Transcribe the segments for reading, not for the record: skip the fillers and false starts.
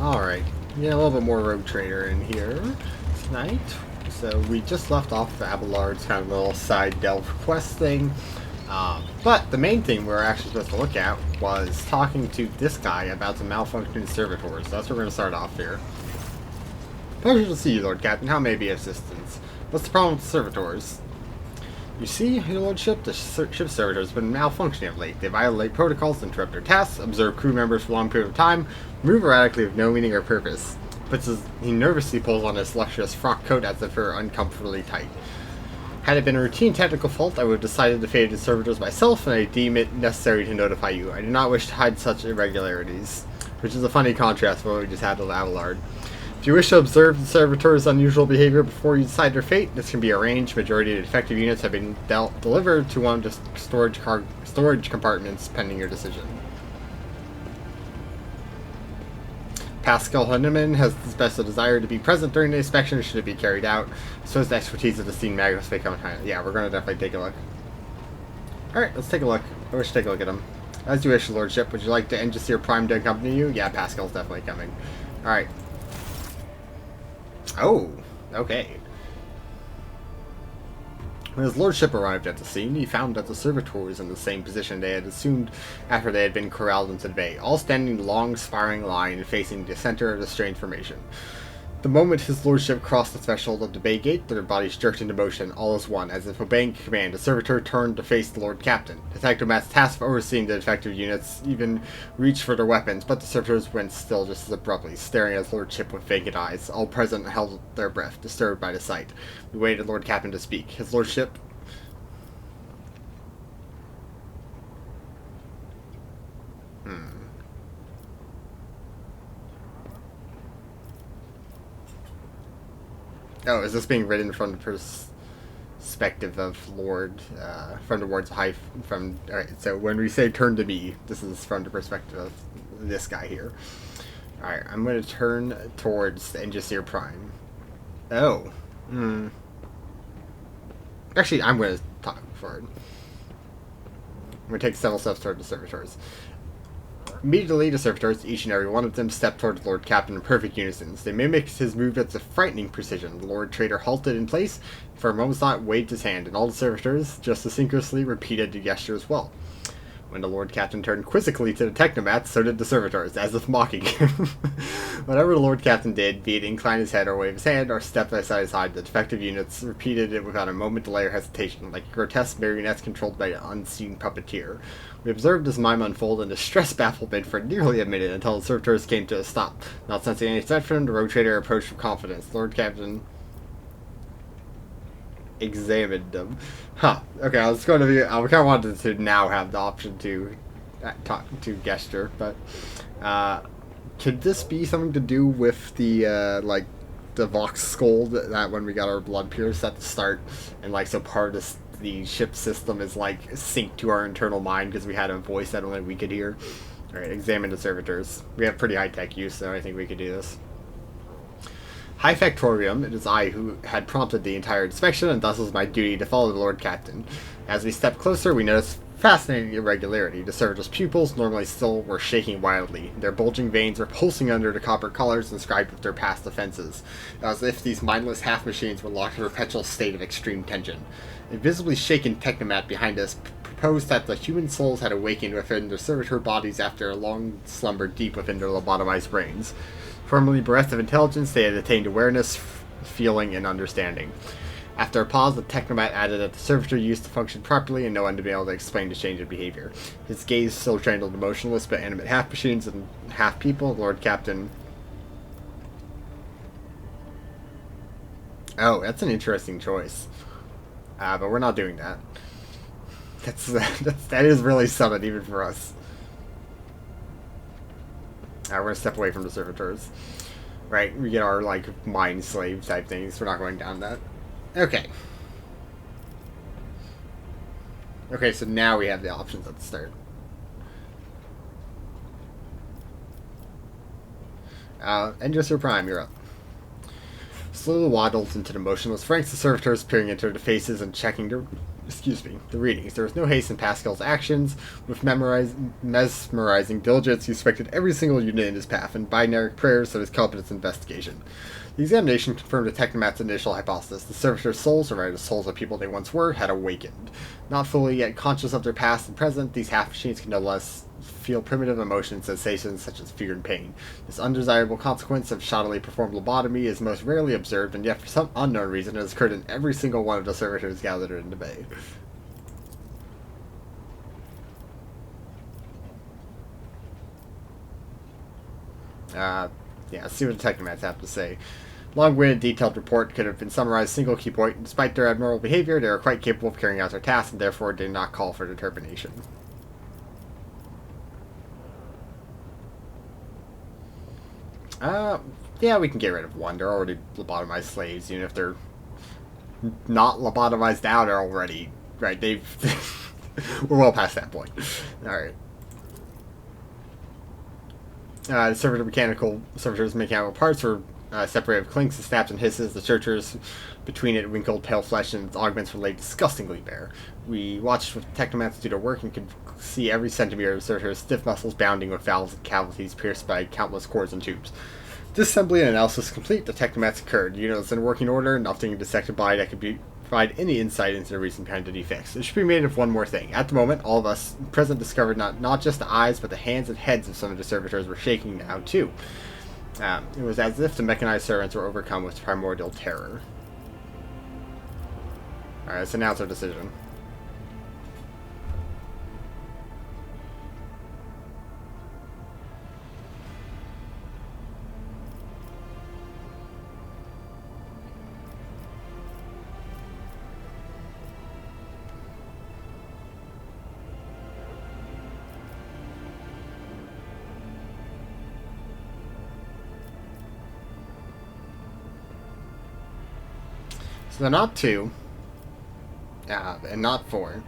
Alright, yeah, a little bit more Rogue Trader in here tonight. So we just left off the Abelard's kind of little side delve quest thing. But the main thing we were actually supposed to look at was talking to this guy about the malfunctioning servitors. So that's where we're going to start off here. Pleasure to see you, Lord Captain. How may I be of assistance? What's the problem with the servitors? You see, your lordship, the ship's servitors have been malfunctioning of late. They violate protocols, interrupt their tasks, observe crew members for a long period of time, move erratically with no meaning or purpose. He nervously pulls on his luxurious frock coat as if it were uncomfortably tight. Had it been a routine technical fault, I would have decided to fade the servitors myself, and I deem it necessary to notify you. I do not wish to hide such irregularities. Which is a funny contrast with what we just had with Abelard. If you wish to observe the servitors' unusual behavior before you decide their fate, this can be arranged. Majority of the defective units have been delivered to one of the storage compartments pending your decision. Pascal Hunneman has expressed a desire to be present during the inspection should it be carried out. So is the expertise of the scene Magnus may come behind. Yeah, we're going to definitely take a look. Alright, let's take a look. I wish to take a look at him. As you wish, Lordship. Would you like to Engisir Prime to accompany you? Yeah, Pascal's definitely coming. Alright. Oh, okay. When his lordship arrived at the scene, he found that the servitors was in the same position they had assumed after they had been corralled into the bay, all standing in a long, spiraling line facing the center of the strange formation. The moment his lordship crossed the threshold of the bay gate, their bodies jerked into motion, all as one. As if obeying command, the servitor turned to face the Lord Captain. Detective Matt's task of overseeing the defective units even reached for their weapons, but the servitors went still just as abruptly, staring at his lordship with vacant eyes. All present held their breath, disturbed by the sight. We waited Lord Captain to speak. His lordship... Oh, is this being written from the perspective of Lord, from the words high, alright, so when we say turn to me, this is from the perspective of this guy here. Alright, I'm going to turn towards Engisir Prime. Oh. Actually, I'm going to talk forward. I'm going to take several steps toward the servitors. Immediately, the servitors, each and every one of them, stepped toward the Lord Captain in perfect unison. They mimicked his movements with frightening precision. The Lord Trader halted in place, for a moment's thought waved his hand, and all the servitors just as synchronously repeated the gesture as well. When the Lord Captain turned quizzically to the technomats, so did the servitors, as if mocking him. Whatever the Lord Captain did, be it incline his head or wave his hand, or step side by side, the defective units repeated it without a moment delay or hesitation, like grotesque marionettes controlled by an unseen puppeteer. We observed this mime unfold in distressed bafflement for nearly a minute until the servitors came to a stop. Not sensing any threat from the Rogue Trader approached with confidence. The Lord Captain examined them. Huh. Okay, I was going to be... I kind of wanted to now have the option to talk to gesture, but could this be something to do with the like the Vox skull that when we got our blood pierced at the start, and like so part of the ship system is like synced to our internal mind because we had a voice that only we could hear. All right, examine the servitors. We have pretty high tech use, so I think we could do this. High Factorium, it is I who had prompted the entire inspection, and thus it was my duty to follow the Lord Captain. As we stepped closer, we noticed fascinating irregularity. The servitors' pupils, normally still, were shaking wildly. Their bulging veins were pulsing under the copper collars inscribed with their past offenses, as if these mindless half-machines were locked in a perpetual state of extreme tension. A visibly shaken technomat behind us proposed that the human souls had awakened within their servitor bodies after a long slumber deep within their lobotomized brains. Firmly bereft of intelligence, they had attained awareness, feeling, and understanding. After a pause, the technomat added that the servitor used to function properly and no one to be able to explain the change of behavior. His gaze still trained on the motionless but animate half-machines and half-people. Lord Captain... Oh, that's an interesting choice. But we're not doing that. That is really something, even for us. We're going to step away from the servitors. Right, we get our, like, mind slave type things. We're not going down that. Okay. Okay, so now we have the options at the start. Engisir Prime, you're up. Slowly waddles into the motionless ranks of servitors, peering into their faces and checking their the readings. There was no haste in Pascal's actions. With mesmerizing diligence, he inspected every single unit in his path, and binary prayers of his competence investigation. The examination confirmed the Technomat's initial hypothesis. The servitors' souls, or rather the souls of people they once were, had awakened. Not fully yet conscious of their past and present, these half-machines can no less feel primitive emotions and sensations such as fear and pain. This undesirable consequence of shoddily performed lobotomy is most rarely observed, and yet for some unknown reason it has occurred in every single one of the servitors gathered in the bay. Yeah, let's see what the Technomats have to say. Long-winded, detailed report could have been summarized single key point. Despite their abnormal behavior, they are quite capable of carrying out their tasks and therefore did not call for determination. Yeah, we can get rid of one. They're already lobotomized slaves, even if they're not lobotomized now, they're already, right, we're well past that point. Alright. The servitors' mechanical parts were separated with clinks and snaps and hisses. The searchers between it wrinkled pale flesh and its augments were laid disgustingly bare. We watched with Technomats do their work and could see every centimeter of the searchers' stiff muscles bounding with valves and cavities pierced by countless cords and tubes. Disassembly and analysis complete, the Technomats occurred. Units in working order, nothing detected by that could provide any insight into the reason behind the defects. It should be made of one more thing. At the moment, all of us present discovered not just the eyes, but the hands and heads of some of the servitors were shaking now, too. It was as if the mechanized servants were overcome with primordial terror. Alright, let's announce our decision. So they're not 2, and not 4.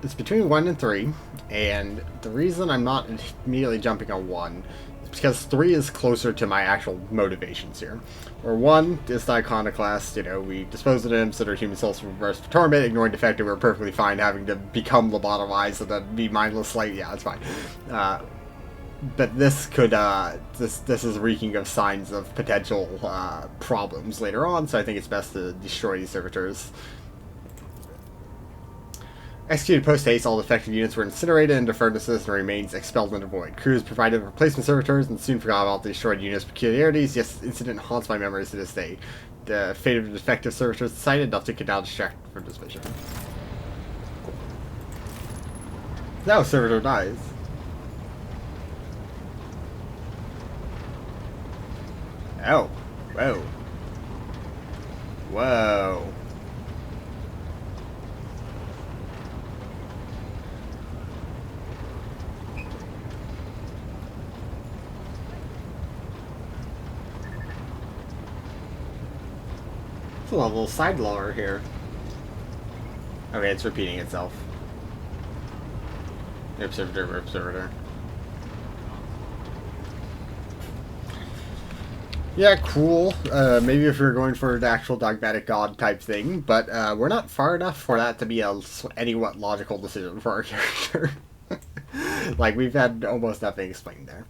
It's between 1 and 3, and the reason I'm not immediately jumping on 1 is because 3 is closer to my actual motivations here. Where 1 is the iconoclast, we disposed of them so their human souls were reversed for torment, ignoring the fact that we were perfectly fine having to become lobotomized and then be mindless slave. Yeah, it's fine. But this could, this is reeking of signs of potential problems later on, so I think it's best to destroy these servitors. Executed post-haste, all defective units were incinerated into furnaces and remains expelled into void. Crews provided replacement servitors and soon forgot about the destroyed units' peculiarities. Yes, this incident haunts my memories to this day. The fate of the defective servitors decided nothing could now distract from this vision. Now a servitor dies. Oh. Whoa. Whoa. It's a little side lower here. Okay, it's repeating itself. Observer. Yeah, cool. Maybe if you're going for the actual dogmatic god type thing, but we're not far enough for that to be a anywhat logical decision for our character. Like, we've had almost nothing explained there.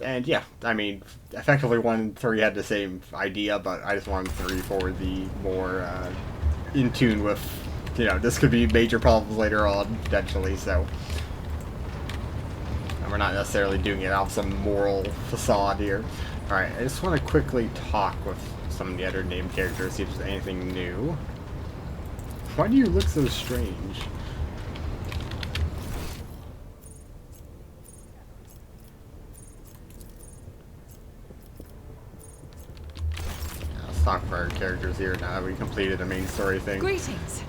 And yeah, I mean, effectively 1 and 3 had the same idea, but I just wanted 3 for the more in tune with, this could be major problems later on, potentially, so. And we're not necessarily doing it off some moral facade here. Alright, I just want to quickly talk with some of the other named characters, see if there's anything new. Why do you look so strange? Let's talk for our characters here now that we completed the main story thing. Greetings.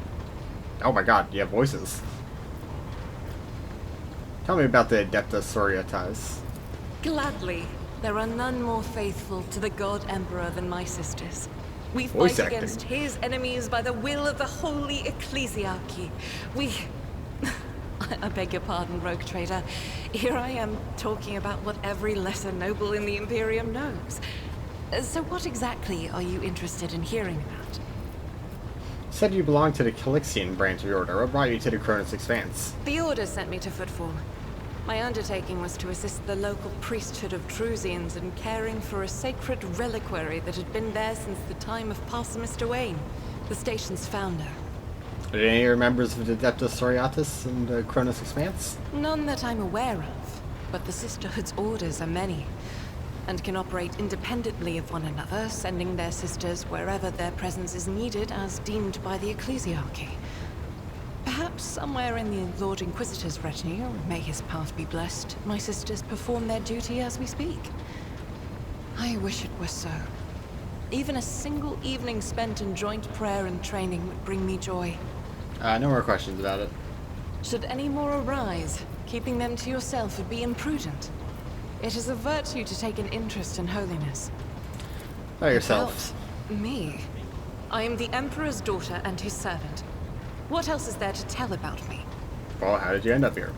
Oh my god, you have voices. Tell me about the Adeptus Sororitas. Gladly. There are none more faithful to the God Emperor than my sisters. We Voice fight acting. against his enemies by the will of the Holy Ecclesiarchy. We... I beg your pardon, rogue trader. Here I am talking about what every lesser noble in the Imperium knows. So what exactly are you interested in hearing about? said you belonged to the Calixian branch of the Order. What brought you to the Cronus Expanse? The Order sent me to Footfall. My undertaking was to assist the local priesthood of Drusians in caring for a sacred reliquary that had been there since the time of Mr. Wayne, the station's founder. Are there any members of the Adeptus Sororitas in the Cronus Expanse? None that I'm aware of, but the Sisterhood's orders are many, and can operate independently of one another, sending their sisters wherever their presence is needed as deemed by the Ecclesiarchy. Perhaps somewhere in the Lord Inquisitor's retinue, may his path be blessed, my sisters perform their duty as we speak. I wish it were so. Even a single evening spent in joint prayer and training would bring me joy. No more questions about it. Should any more arise, keeping them to yourself would be imprudent. It is a virtue to take an interest in holiness. By yourself. About me? I am the Emperor's daughter and his servant. What else is there to tell about me? Well, how did you end up here?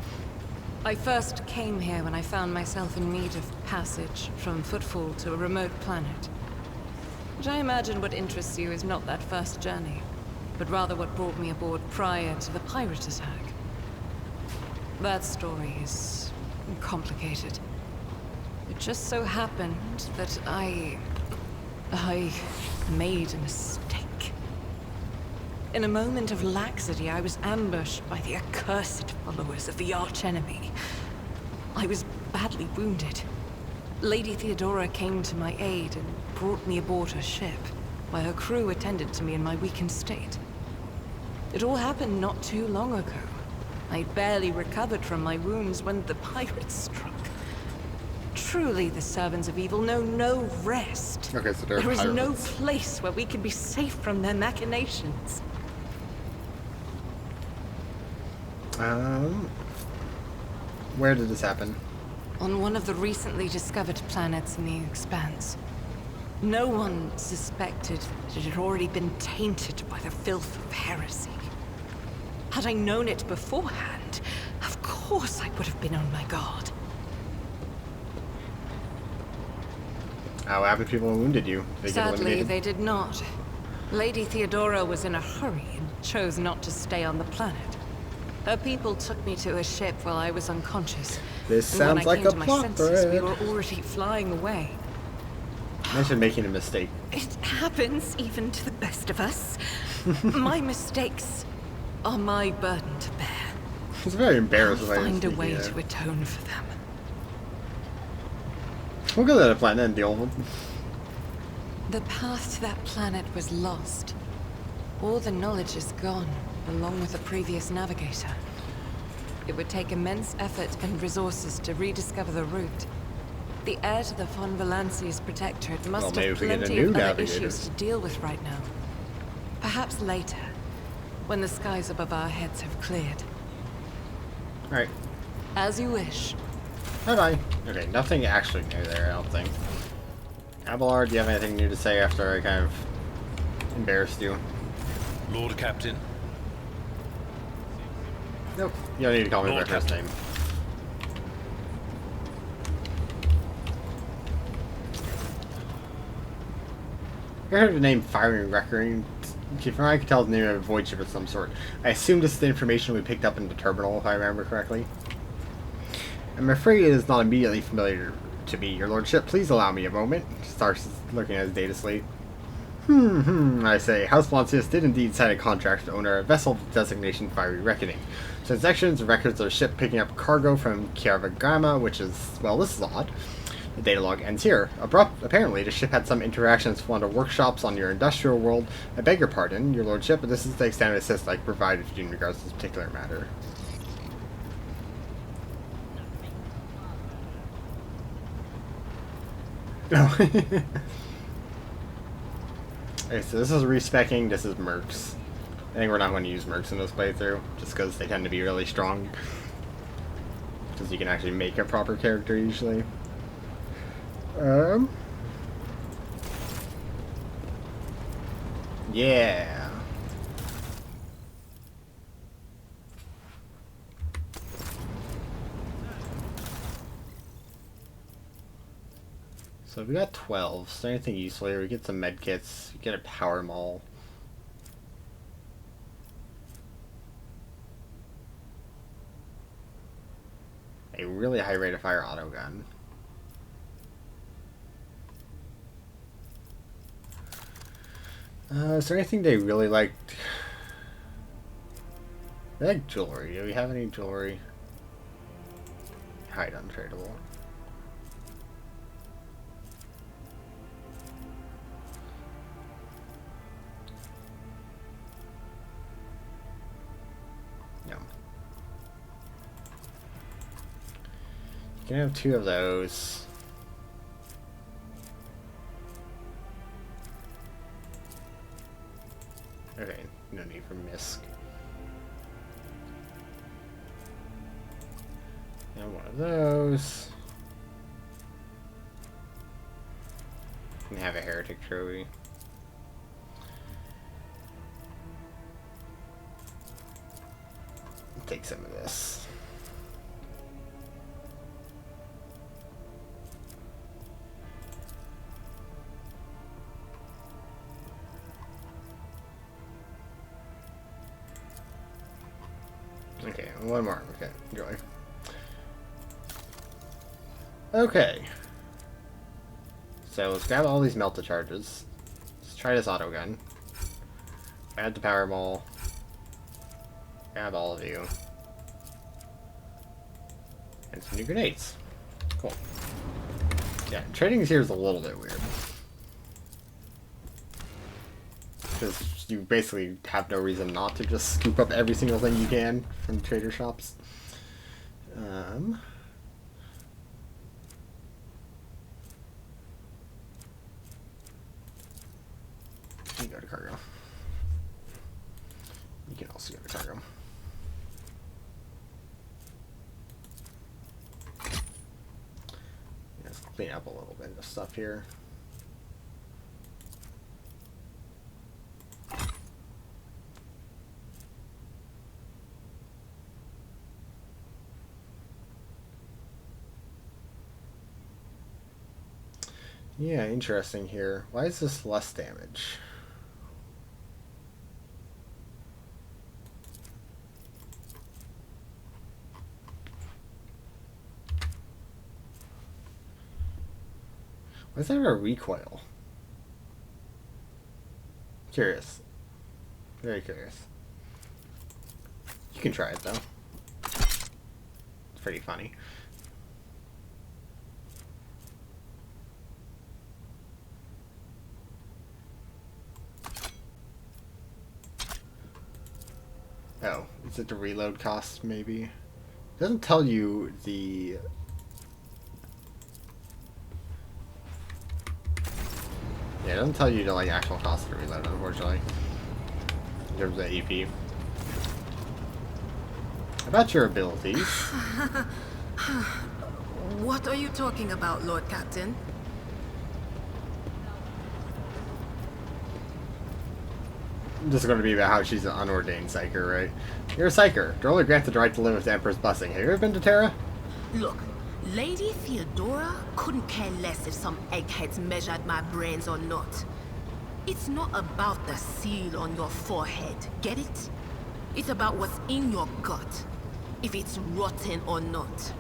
I first came here when I found myself in need of passage from Footfall to a remote planet. But I imagine what interests you is not that first journey, but rather what brought me aboard prior to the pirate attack. That story is complicated. It just so happened that I made a mistake. In a moment of laxity, I was ambushed by the accursed followers of the archenemy. I was badly wounded. Lady Theodora came to my aid and brought me aboard her ship, while her crew attended to me in my weakened state. It all happened not too long ago. I barely recovered from my wounds when the pirates struck. Truly, the servants of evil know no rest. Okay, so there is pirates. no place where we can be safe from their machinations. Where did this happen? On one of the recently discovered planets in the Expanse. No one suspected that it had already been tainted by the filth of heresy. Had I known it beforehand, of course I would have been on my guard. What happened to people who wounded you? Did they get Sadly, eliminated? they did not. Lady Theodora was in a hurry and chose not to stay on the planet. Her people took me to a ship while I was unconscious. This And sounds when I like came a to my plot senses, we thread. were already flying away. Mention making a mistake. It happens even to the best of us. My mistakes are my burden to bear. It's very I'll embarrassing. find a way to atone for them. We'll go to the planet and deal with them. The path to that planet was lost. All the knowledge is gone, along with the previous navigator. It would take immense effort and resources to rediscover the route. The heir to the von Valancia's protectorate must maybe have if we get a plenty new of other navigator. issues to deal with right now. Perhaps later, when the skies above our heads have cleared. Alright. As you wish. Bye-bye. Okay, nothing actually new there, I don't think. Abelard, do you have anything new to say after I kind of embarrassed you? Lord Captain. Nope. You don't need to call me by Lord first Captain. name. I heard the name Firing Record. From what I could tell, it's the name of a void ship of some sort. I assume this is the information we picked up in the terminal, if I remember correctly. I'm afraid it is not immediately familiar to me, your lordship. Please allow me a moment. Starts looking at his data slate. I say, House Valancius did indeed sign a contract to own a vessel of designation Fiery Reckoning. Transactions and records of a ship picking up cargo from Kiarvagama, which is, well, this is odd. The data log ends here. Apparently, the ship had some interactions with one of the workshops on your industrial world. I beg your pardon, your lordship, but this is the extent of assist I can provide in regards to this particular matter. Oh. Okay, so this is respecking, this is mercs. I think we're not going to use mercs in this playthrough, just because they tend to be really strong. Because you can actually make a proper character usually. Yeah. So we got 12. So anything useful here? We get some med kits. We get a power mall. a really high rate of fire auto gun. Is there anything they really liked? They like jewelry. Do we have any jewelry? Hide untradeable. No. You can have 2 of those. Okay, no need for misc. And one of those. And have a heretic trophy. Take some of this. Okay, one more. Okay, enjoy. Okay. So let's grab all these melta charges. Let's try this auto gun. Add the power ball. Grab all of you. And some new grenades. Cool. Yeah, trading here is a little bit weird. Because you basically have no reason not to just scoop up every single thing you can from trader shops. You go to cargo. You can also go to cargo. Let's clean up a little bit of stuff here. Yeah, interesting here. Why is this less damage? Why is there a recoil? Curious. Very curious. You can try it though. It's pretty funny. Oh, is it the reload cost maybe? It doesn't tell you the... Yeah, it doesn't tell you the like actual cost of the reload, unfortunately. In terms of EP. About your abilities. What are you talking about, Lord Captain? This is going to be about how she's an unordained psyker, right? You're a psyker. You're only granted the right to live with the Emperor's blessing. Have you ever been to Terra? Look, Lady Theodora couldn't care less if some eggheads measured my brains or not. It's not about the seal on your forehead, get it? It's about what's in your gut, if it's rotten or not.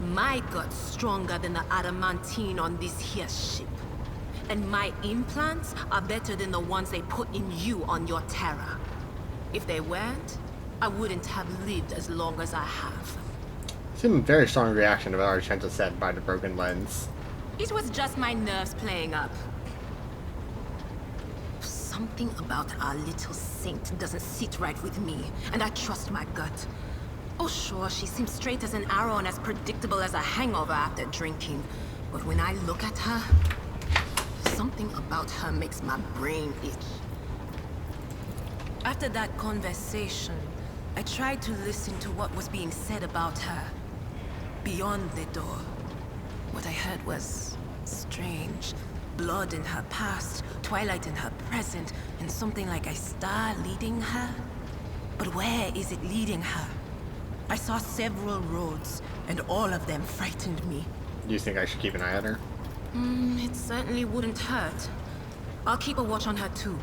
My gut's stronger than the adamantine on this here ship. And my implants are better than the ones they put in you on your Terra. If they weren't, I wouldn't have lived as long as I have. Seemed a very strong reaction to what Argento said by the broken lens. It was just my nerves playing up. Something about our little saint doesn't sit right with me, and I trust my gut. Oh sure, she seems straight as an arrow and as predictable as a hangover after drinking. But when I look at her, something about her makes my brain itch. After that conversation, I tried to listen to what was being said about her. Beyond the door, what I heard was strange. Blood in her past, twilight in her present, and something like a star leading her. But where is it leading her? I saw several roads, and all of them frightened me. Do you think I should keep an eye on her? It certainly wouldn't hurt. I'll keep a watch on her too.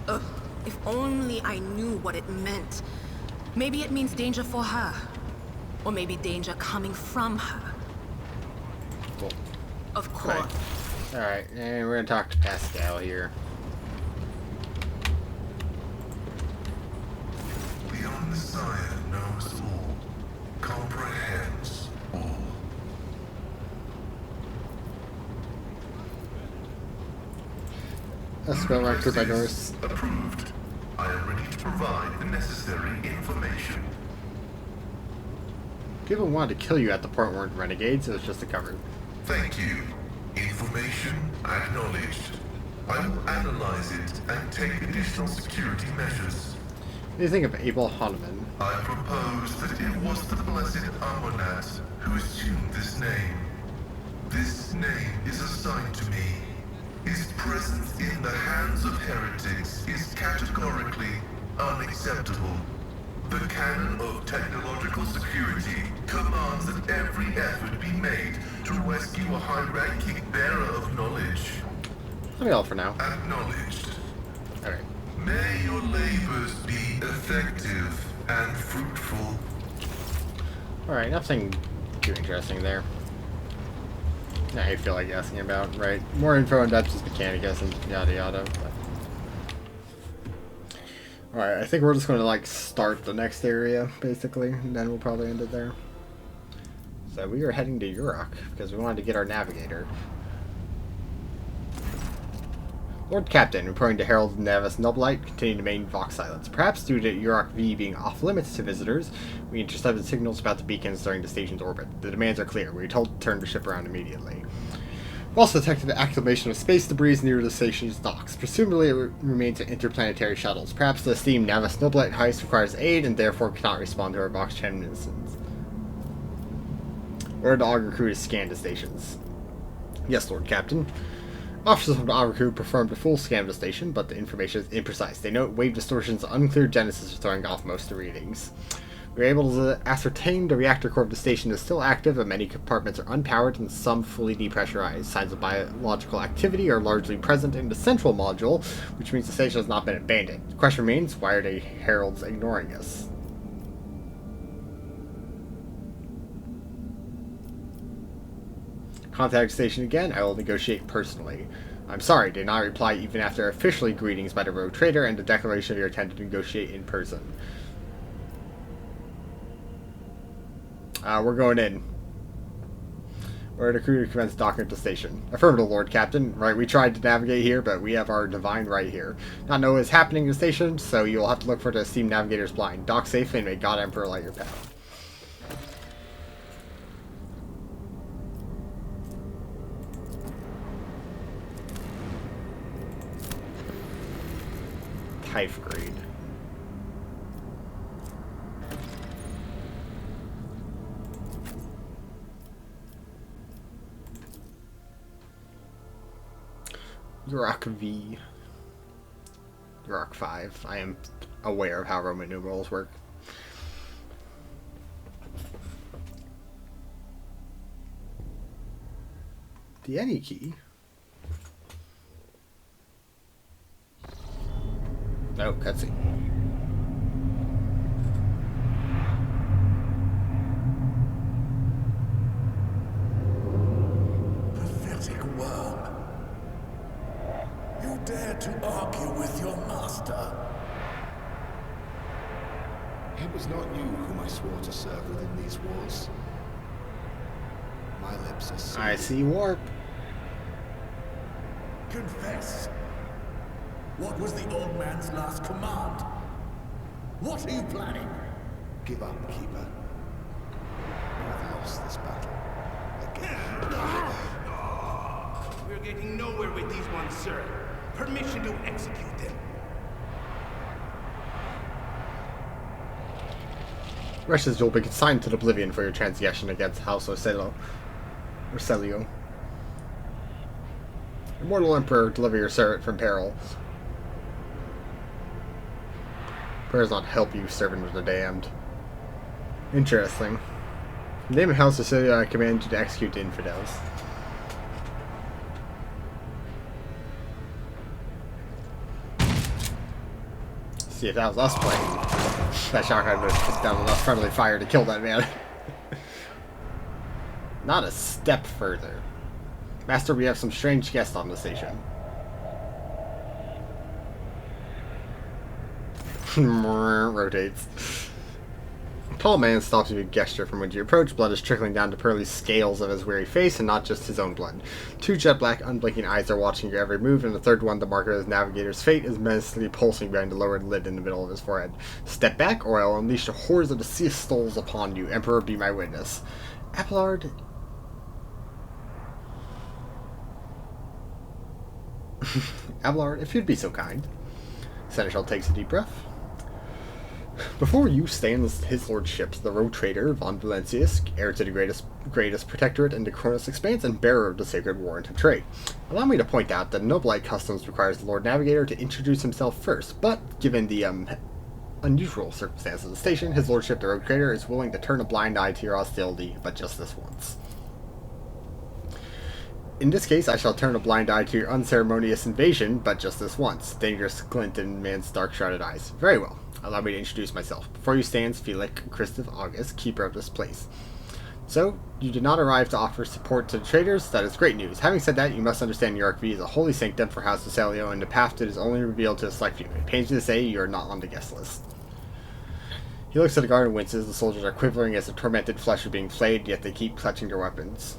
Ugh, if only I knew what it meant. Maybe it means danger for her. Or maybe danger coming from her. Cool. Of course. Alright, and we're gonna talk to Pascal here. The Omniscient knows all, comprehends all. Let's go right to my doors. Approved. I am ready to provide the necessary information. People wanted to kill you at the port weren't renegades, it was just a cover. Thank you. Information acknowledged. I will analyze it and take additional security measures. What do you think of Abel Hahnemann? I propose that it was the blessed Amonat who assumed this name. This name is assigned to me. His presence in the hands of heretics is categorically unacceptable. The canon of technological security commands that every effort be made to rescue a high-ranking bearer of knowledge. Let me all for now. Acknowledged. Alright. May your labors be effective and fruitful. Alright, nothing too interesting there. Now you feel like asking about, right? More info on Depths Mechanicus and yada yada. Alright, I think we're just going to like start the next area, basically, and then we'll probably end it there. So we are heading to Eurac, because we wanted to get our navigator. Lord Captain, reporting to Herald Navis Noblite, continuing to maintain Vox silence. Perhaps due to Eurac V being off-limits to visitors, we intercepted signals about the beacons during the station's orbit. The demands are clear. We are told to turn the ship around immediately. We also detected the accumulation of space debris near the station's docks. Presumably it remains in interplanetary shuttles. Perhaps the esteemed Navis Noblite heist requires aid and therefore cannot respond to our Vox transmissions. Order the Augur crew to scan the stations. Yes, Lord Captain. Officers from the Augur crew performed a full scan of the station, but the information is imprecise. They note wave distortions, unclear genesis are throwing off most of the readings. We were able to ascertain the reactor core of the station is still active, but many compartments are unpowered and some fully depressurized. Signs of biological activity are largely present in the central module, which means the station has not been abandoned. The question remains, why are the heralds ignoring us? Contact the station again, I will negotiate personally. I'm sorry, did not reply even after officially greetings by the rogue trader and the declaration of your intent to negotiate in person. We're going in. Order the crew to commence docking at the station. Affirmative, Lord Captain. Right, we tried to navigate here, but we have our divine right here. Not know what is happening in the station, so you'll have to look for the esteemed navigator's blind. Dock safely and may God Emperor light your path. Hive grade. Eurac V. Eurac 5. I am aware of how Roman numerals work. The any key. Oh, cutscene. Pathetic worm. You dare to argue with your master? It was not you whom I swore to serve within these walls. My lips are sealed. I see warp. Confess. What was the old man's last command? What are you planning? Give up, Keeper. I've lost this battle. Again. We're getting nowhere with these ones, sir. Permission to execute them. Rest you'll be consigned to oblivion for your transgression against House Orcelio. Immortal Emperor, deliver your servant from peril. Prayers not help you, servant of the damned. Interesting. In the name of House Orcelio, I command you to execute the infidels. See, if that was us playing, that shotgun would have put down enough friendly fire to kill that man. Not a step further. Master, we have some strange guests on the station. Rotates. A tall man stops you with a gesture from when you approach. Blood is trickling down the pearly scales of his weary face, and not just his own blood. Two jet black, unblinking eyes are watching your every move, and the third one, the marker of his navigator's fate, is menacingly pulsing behind the lowered lid in the middle of his forehead. Step back, or I'll unleash the horrors of the sea souls upon you. Emperor, be my witness. Abelard. Abelard, if you'd be so kind. Seneschal takes a deep breath. Before you stands his lordship, the road trader von Valencius, heir to the greatest protectorate in the Kronos Expanse and bearer of the sacred warrant of trade. Allow me to point out that Noblite Customs requires the Lord Navigator to introduce himself first, but given the unusual circumstances of the station, his lordship, the road trader, is willing to turn a blind eye to your hostility, but just this once. In this case, I shall turn a blind eye to your unceremonious invasion, but just this once. Dangerous glint in man's dark shrouded eyes. Very well. Allow me to introduce myself. Before you stands Felix Christoph August, keeper of this place. So, you did not arrive to offer support to the traders? That is great news. Having said that, you must understand Eurac V is a holy sanctum for House of Celio, and the path that is only revealed to a select few. It pains me to say you are not on the guest list. He looks at the guard and winces. The soldiers are quivering as the tormented flesh are being flayed, yet they keep clutching their weapons.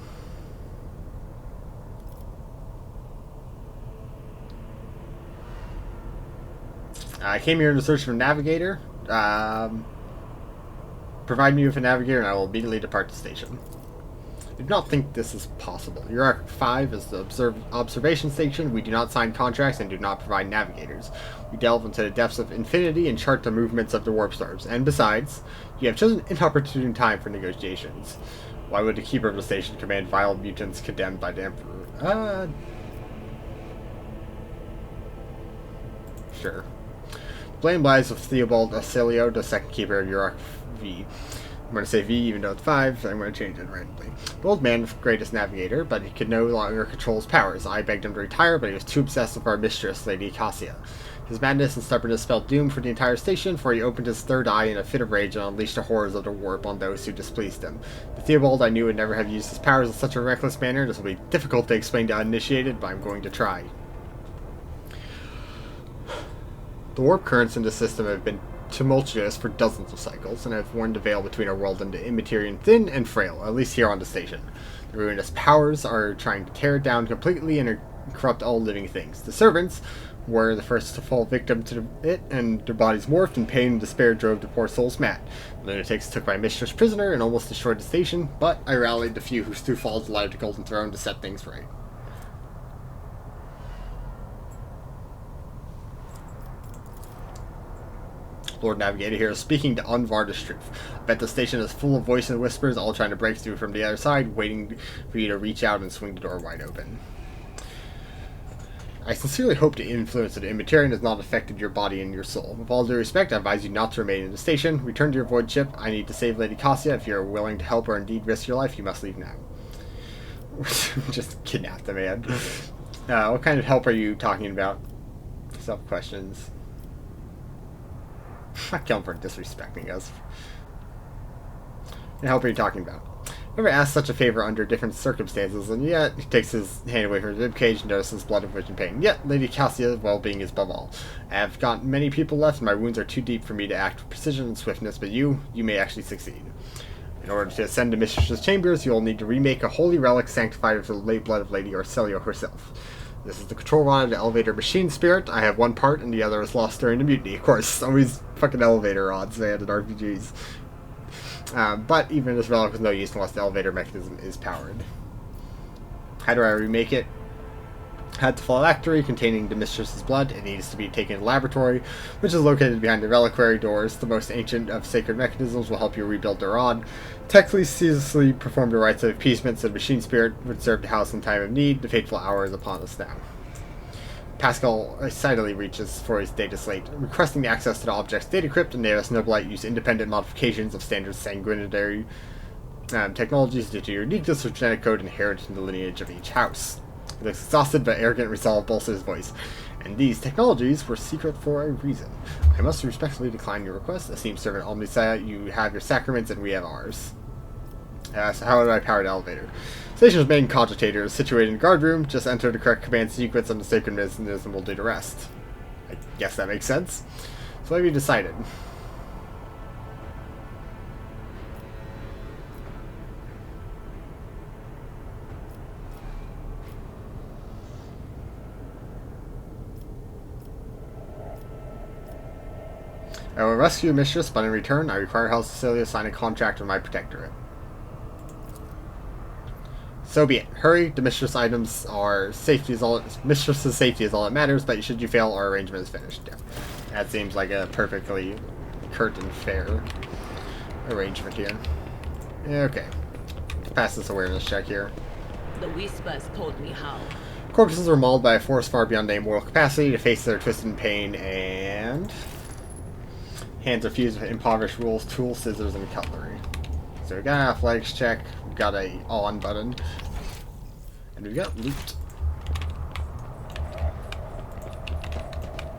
I came here in search of a navigator. Provide me with a navigator and I will immediately depart the station. I do not think this is possible. Eurac 5 is the observation station. We do not sign contracts and do not provide navigators. We delve into the depths of infinity and chart the movements of the warp stars. And besides, you have chosen inopportune time for negotiations. Why would the keeper of the station command vile mutants condemned by the Emperor? Sure. Blame lies with Theobald Acilio, the second keeper of Eurac V. I'm going to say V even though it's 5, so I'm going to change it randomly. The old man was the greatest navigator, but he could no longer control his powers. I begged him to retire, but he was too obsessed with our mistress, Lady Cassia. His madness and stubbornness spelled doom for the entire station, for he opened his third eye in a fit of rage and unleashed the horrors of the warp on those who displeased him. The Theobald I knew would never have used his powers in such a reckless manner. This will be difficult to explain to uninitiated, but I'm going to try. The warp currents in the system have been tumultuous for dozens of cycles, and have worn the veil between our world and the immaterial thin and frail, at least here on the station. The ruinous powers are trying to tear it down completely and corrupt all living things. The servants were the first to fall victim to it, and their bodies morphed, and pain and despair drove the poor souls mad. The lunatics took my mistress prisoner and almost destroyed the station, but I rallied the few who stood fall to the light of the Golden Throne to set things right. Lord Navigator here is speaking the unvarnished truth. I bet the station is full of voices and whispers, all trying to break through from the other side, waiting for you to reach out and swing the door wide open. I sincerely hope the influence of the Immaterian has not affected your body and your soul. With all due respect, I advise you not to remain in the station. Return to your void ship. I need to save Lady Cassia. If you are willing to help or indeed risk your life, you must leave now. Just kidnap the man. What kind of help are you talking about? Self-questions. Fuck him for disrespecting us. What help are you talking about? Never asked such a favor under different circumstances, and yet he takes his hand away from his ribcage and notices blood and vision pain. Yet Lady Cassia's well-being is above all. I have got many people left, and my wounds are too deep for me to act with precision and swiftness, but you may actually succeed. In order to ascend to Mistress's chambers, you will need to remake a holy relic sanctified with the late blood of Lady Arcelio herself. This is the control rod of the elevator machine spirit. I have one part, and the other is lost during the mutiny. Of course, always fucking elevator rods, man, in RPGs. But even this relic was no use unless the elevator mechanism is powered. How do I remake it? Had to phylactery containing the mistress's blood. It needs to be taken to the laboratory, which is located behind the reliquary doors. The most ancient of sacred mechanisms will help you rebuild the rod. Technically, ceaselessly perform the rites of appeasement so the machine spirit would serve the house in time of need. The fateful hour is upon us now. Pascal excitedly reaches for his data slate, requesting access to the object's data crypt, and Neris Noblite use independent modifications of standard sanguinary technologies due to your uniqueness of genetic code inherent in the lineage of each house. He looks exhausted, but arrogant resolve bolsters his voice. And these technologies were secret for a reason. I must respectfully decline your request. Esteemed servant Omnisaia, you have your sacraments and we have ours. So how do I power the elevator? Station's main cogitator is situated in the guard room. Just enter the correct command sequence and the sacred mechanism will do the rest. I guess that makes sense. So what have you decided? I will rescue Mistress, but in return, I require House Cecilia to sign a contract with my protectorate. So be it. Hurry, the Mistress items are safety is all. Mistress's safety is all that matters, but should you fail, our arrangement is finished. Yeah. That seems like a perfectly curt and fair arrangement here. Okay. Let's pass this awareness check here. The whispers told me how. Corpses are mauled by a force far beyond their moral capacity to face their twisted pain, and hands are fused with impoverished rules, tools, scissors, and cutlery. So we got an athletics check, we got a on button, and we got loot.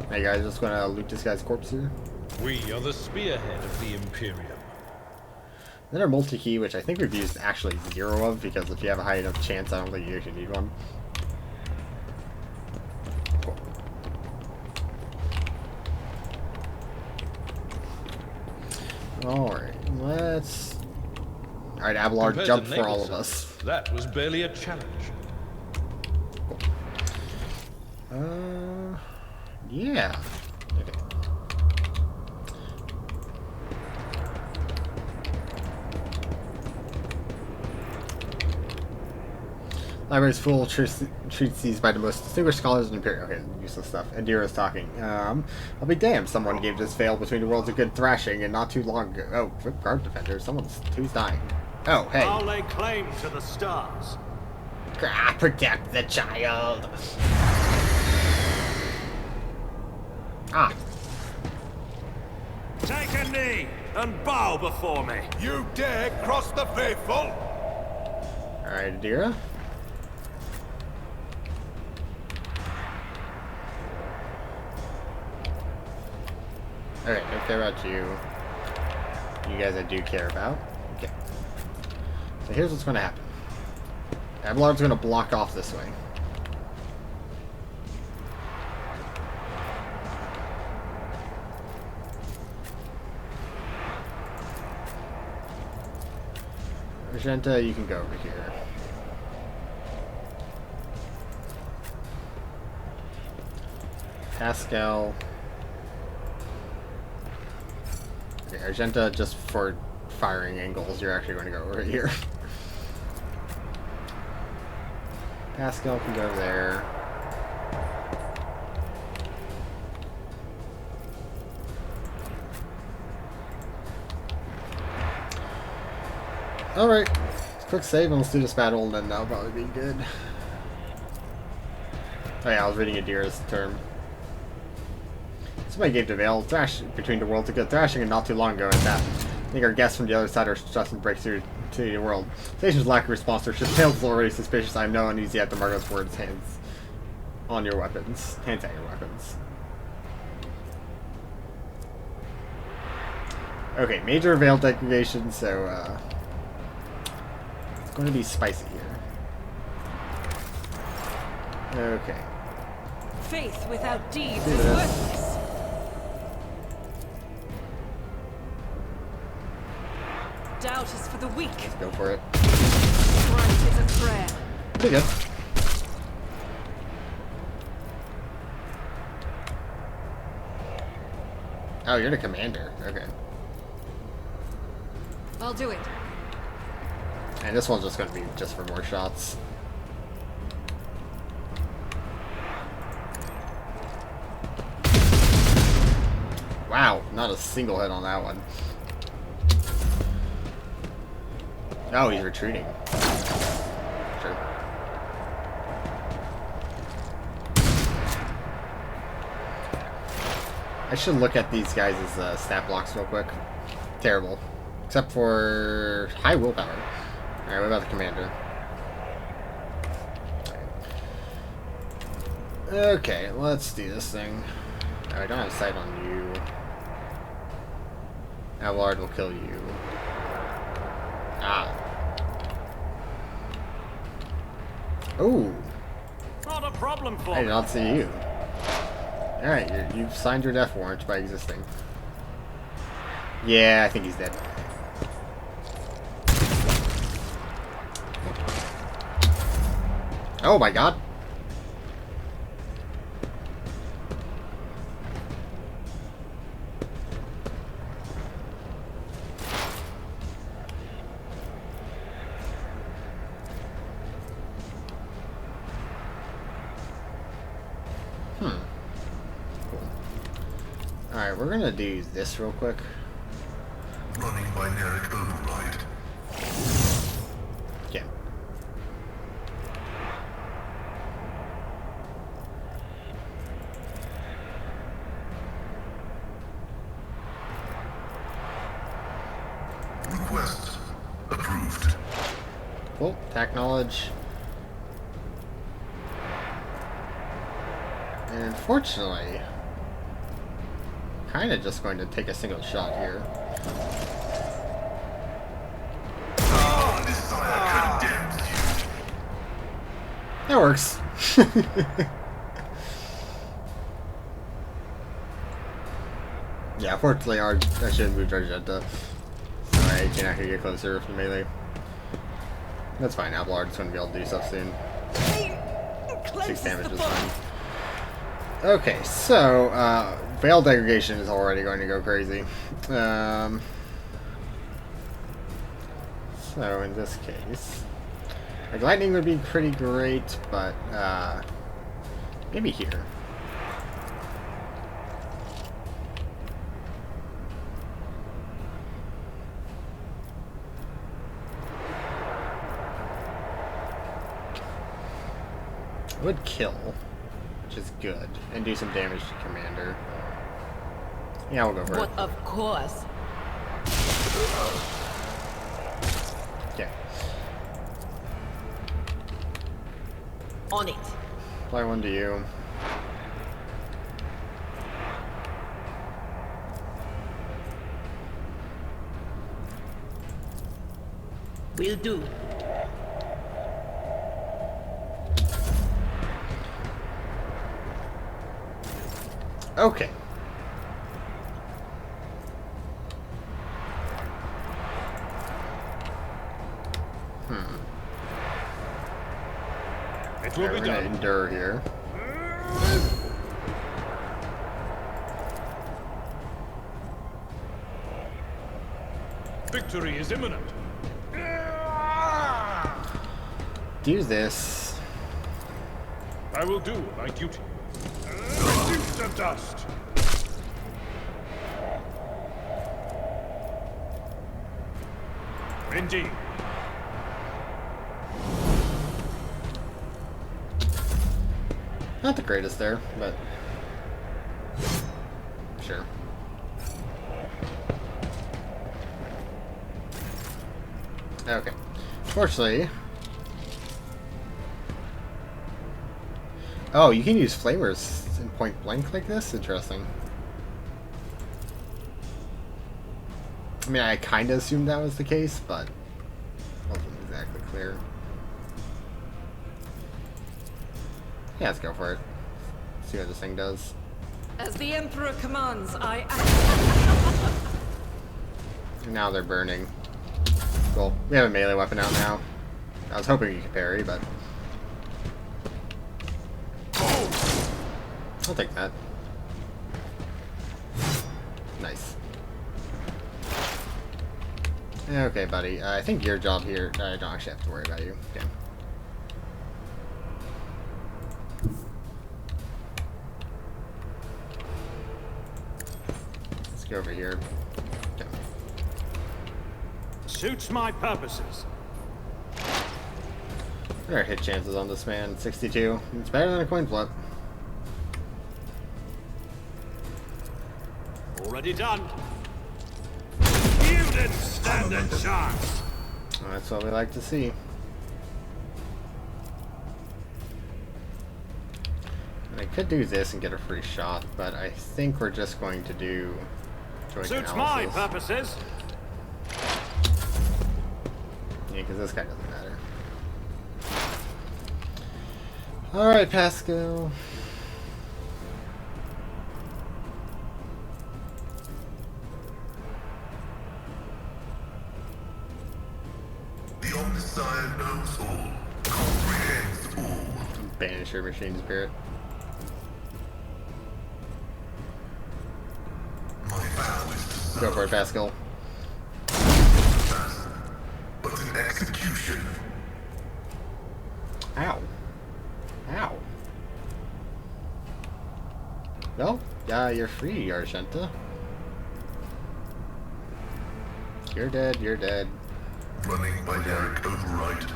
Hey guys, just gonna loot this guy's corpse here. We are the spearhead of the Imperium. Then our multi-key, which I think we've used actually 0 of, because if you have a high enough chance, I don't think you actually need one. Alright, let's... Alright, Abelard, jump for all of us. That was barely a challenge. Yeah. Okay. Library's full treats these by the most distinguished scholars in the Imperium. Okay, useless stuff. Adira's talking. I'll be damned. Someone gave this veil between the worlds a good thrashing, and not too long ago. Oh, guard defender. Who's dying? Oh, hey. I'll lay claim to the stars. Protect the child. Ah. Take a knee and bow before me. You dare cross the faithful? Alright, Adira. Alright, I don't care about you. You guys I do care about. Okay. So here's what's going to happen. Abelard's going to block off this way. Argenta, you can go over here. Pascal. Okay, Argenta, just for firing angles, you're actually going to go over here. Pascal can go there. Alright, quick save and let's do this battle and then that'll probably be good. Oh yeah, I was reading Adira's term. Somebody gave the veil thrash between the worlds a good thrashing and not too long ago at that. I think our guests from the other side are stressing breakthrough to the world. Station's lack of response to our ship tails is already suspicious. I am no uneasy at the Margot's words. Hands on your weapons. Hands at your weapons. Okay, major veil degradation, so it's going to be spicy here. Okay. Faith without deeds is worthless. Doubt is for the weak. Let's go for it. Right is a prayer. Pretty good. Oh, you're the commander. Okay. I'll do it. And this one's just going to be just for more shots. Wow, not a single hit on that one. Oh, he's retreating. Sure. I should look at these guys' stat blocks real quick. Terrible. Except for high willpower. Alright, what about the commander? Okay, let's do this thing. Oh, I don't have sight on you. Abelard will kill you. Ah. Ooh. Not a problem for I did me. not see you. Alright, you've signed your death warrant by existing. Yeah, I think he's dead. Oh my god. Alright, we're gonna do this real quick. Running binaric override. Yeah. Request approved. Cool. Attack knowledge. And unfortunately, kind of just going to take a single shot here. Desire condemns you. That works. Yeah, unfortunately, I should have moved Argenta. Sorry, I cannot hear you closer from melee. That's fine, Ablard's going to be able to do stuff soon. 6 damage is fine. Okay, so, Veil Degradation is already going to go crazy. So, in this case, like, lightning would be pretty great, but, maybe here. Would kill, which is good, and do some damage to Commander. Yeah, we'll go for it. But of course. Okay. On it. Apply 1 to you. Will do. Okay. It will We're be gonna done. endure here. Victory is imminent. Do this. I will do my duty. Reduce to dust. Indeed. Not the greatest there, but sure. Okay. Fortunately. Oh, you can use flamers in point blank like this? Interesting. I mean, I kind of assumed that was the case, but wasn't exactly clear. Yeah, let's go for it. See what this thing does. As the Emperor commands, I And now they're burning. Cool. We have a melee weapon out now. I was hoping you could parry, but I'll take that. Nice. Okay, buddy. I think your job here... I don't actually have to worry about you. Damn. Let's go over here. Okay. Suits my purposes. What are our hit chances on this man? 62. It's better than a coin flip. Already done. You didn't stand a chance. Well, that's what we like to see. And I could do this and get a free shot, but I think we're just going to do joint Suits analysis. my purposes. Yeah, because this guy doesn't matter. Alright, Pascal. The Omnissiah knows all, comprehends all. Banish your machine spirit. My vow is to serve. Go for it, Pascal. But in execution. Ow. Ow. Well, yeah, you're free, Argenta. You're dead, you're dead. Running by Eurac override.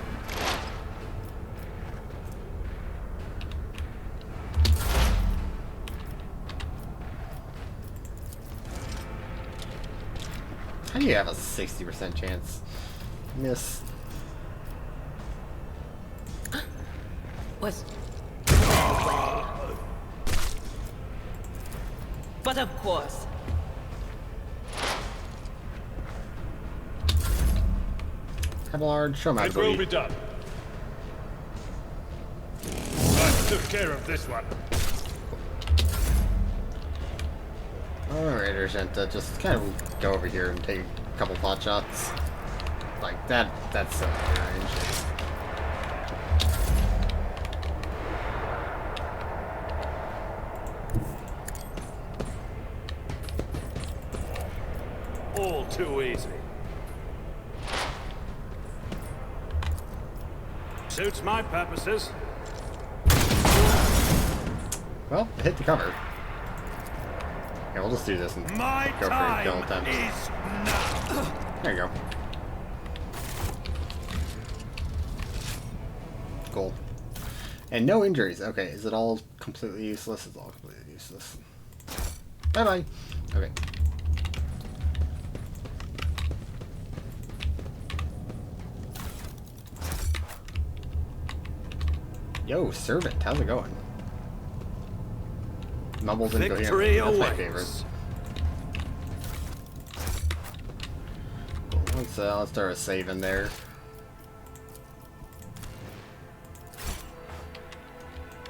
How do you have a 60% chance? Miss. Was. But of course. Abelard, show my It will be booty. done. I took care of this one. Alright, Argenta, just kind of go over here and take a couple pot shots. Like, that's so range. All too easy. Suits my purposes. Well, hit the cover. Yeah, we'll just do this and My go for a kill time attempt. is now. There you go. Cool. And no injuries. Okay, is it all completely useless? It's all completely useless. Bye-bye. Okay. Yo, Servant, how's it going? Mumbles and Victory Coherent. That's my awaits. favorite. Cool. Let's throw a save in there.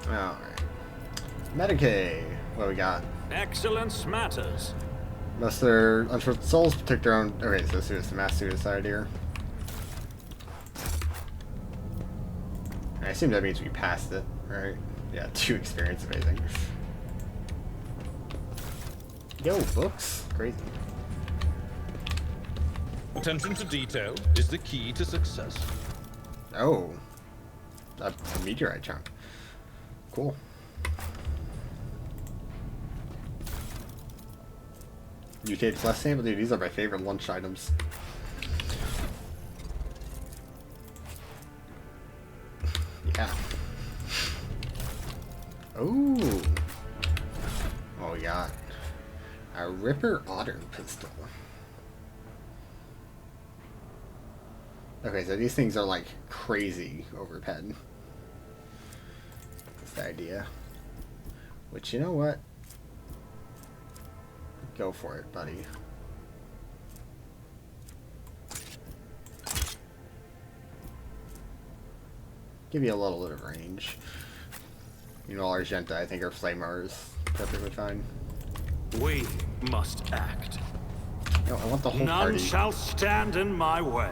Alright. Medicaid. What we got? Excellence matters. Unless they're unfortunate souls, protect their own. Okay, so suicide, mass suicide here. I assume that means we passed it, right? Yeah, 2 experience, amazing. Yo, books? Crazy. Attention to detail is the key to success. Oh. A meteorite chunk. Cool. Mutated flesh sample? Dude, these are my favorite lunch items. Yeah. Ooh. What we got? A Ripper Otter pistol. Okay, so these things are like crazy overhead. That's the idea. Which, you know what? Go for it, buddy. Give you a little bit of range. You know, Argenta, I think, our flamer is perfectly fine. We must act. No, I want the whole None party. shall stand in my way.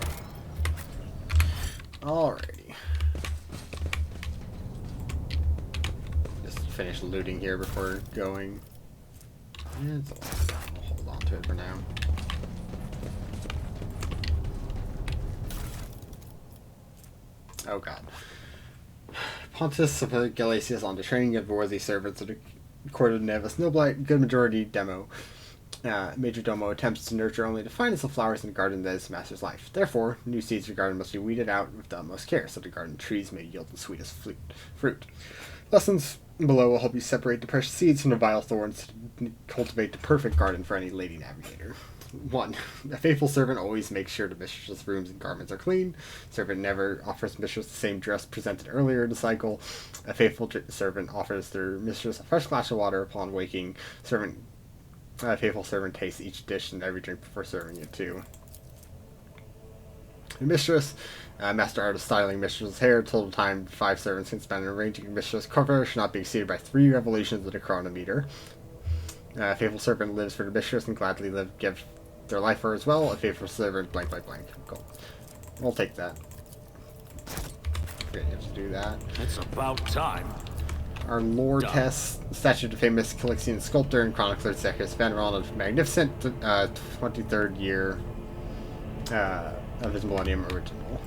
Alrighty. Just finish looting here before going. Yeah, it's a lot. I'll hold on to it for now. Oh god. Pontus of Galatius on the training of worthy servants of the court of Nevis Noblight, good majority demo. Major Domo attempts to nurture only the finest of flowers in the garden that is the master's life. Therefore, new seeds of the garden must be weeded out with the utmost care, so the garden trees may yield the sweetest fruit. Lessons below will help you separate the precious seeds from the vile thorns to cultivate the perfect garden for any lady navigator. 1. A faithful servant always makes sure the mistress's rooms and garments are clean. Servant never offers mistress the same dress presented earlier in the cycle. A faithful servant offers their mistress a fresh glass of water upon waking. A faithful servant tastes each dish and every drink before serving it too. The mistress Master Art of Styling Mistress' hair. Total time 5 servants can spend in arranging Mistress' cover should not be exceeded by 3 revolutions of the chronometer. Faithful servant lives for the mistress and gladly give their life for her as well. A faithful servant, blank, blank, blank. Cool. We'll take that. Okay, you have to do that. It's about time. Our lore test, statue of the famous Calixian sculptor and chronicler Zechariah Vanron of magnificent 23rd year of his Millennium original.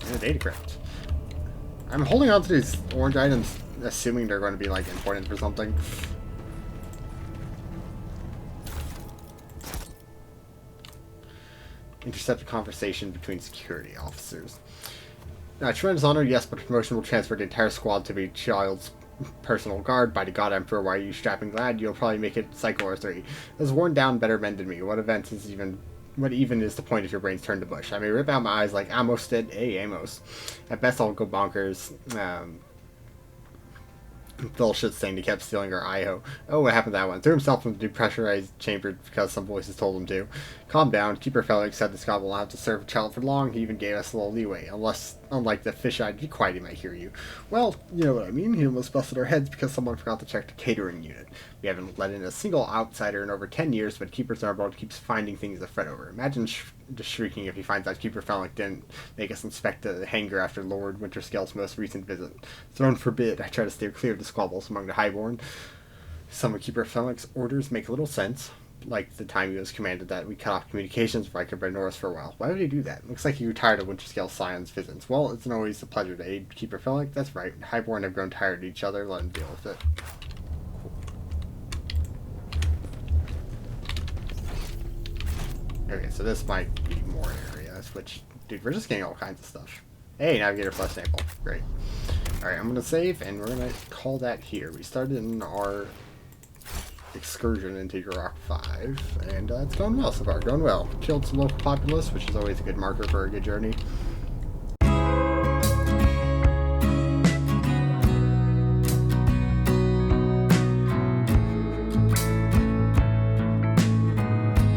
And a data crypt. I'm holding on to these orange items, assuming they're going to be like important for something. Intercept a conversation between security officers. Tremendous honor, yes, but promotion will transfer the entire squad to be Child's personal guard. By the God Emperor, why are you strapping lad? You'll probably make it Cycle or 3. There's worn down better men than me. What even is the point if your brain's turned to bush? I may rip out my eyes like Amos did. Hey, Amos. At best, I'll go bonkers. Bullshit saying he kept stealing our IO. Oh, what happened to that one? Threw himself into the depressurized chamber because some voices told him to. Calm down. Keeper Felix said the Scott will have to serve a child for long. He even gave us a little leeway. Unlike the fish-eyed, be quiet, he might hear you. Well, you know what I mean. He almost busted our heads because someone forgot to check the catering unit. We haven't let in a single outsider in over 10 years, but Keeper Thunderbolt keeps finding things to fret over. Imagine just shrieking if he finds out Keeper Felix didn't make us inspect the hangar after Lord Winterscale's most recent visit. Throne forbid. I try to steer clear of the squabbles among the highborn. Some of Keeper Felix's orders make little sense, like the time he was commanded that we cut off communications with Riker by Norris for a while. Why would he do that? Looks like he retired of Winterscale Scion's visits. Well, it's always a pleasure to aid Keeper Felix. That's right. Highborn have grown tired of each other. Let him deal with it. Okay, so this might be more areas, which, dude, we're just getting all kinds of stuff. Hey, Navigator plus sample. Great. Alright, I'm going to save, and we're going to call that here. We started in our excursion into Eurac 5, and it's going well so far. Going well. Killed some local populace, which is always a good marker for a good journey.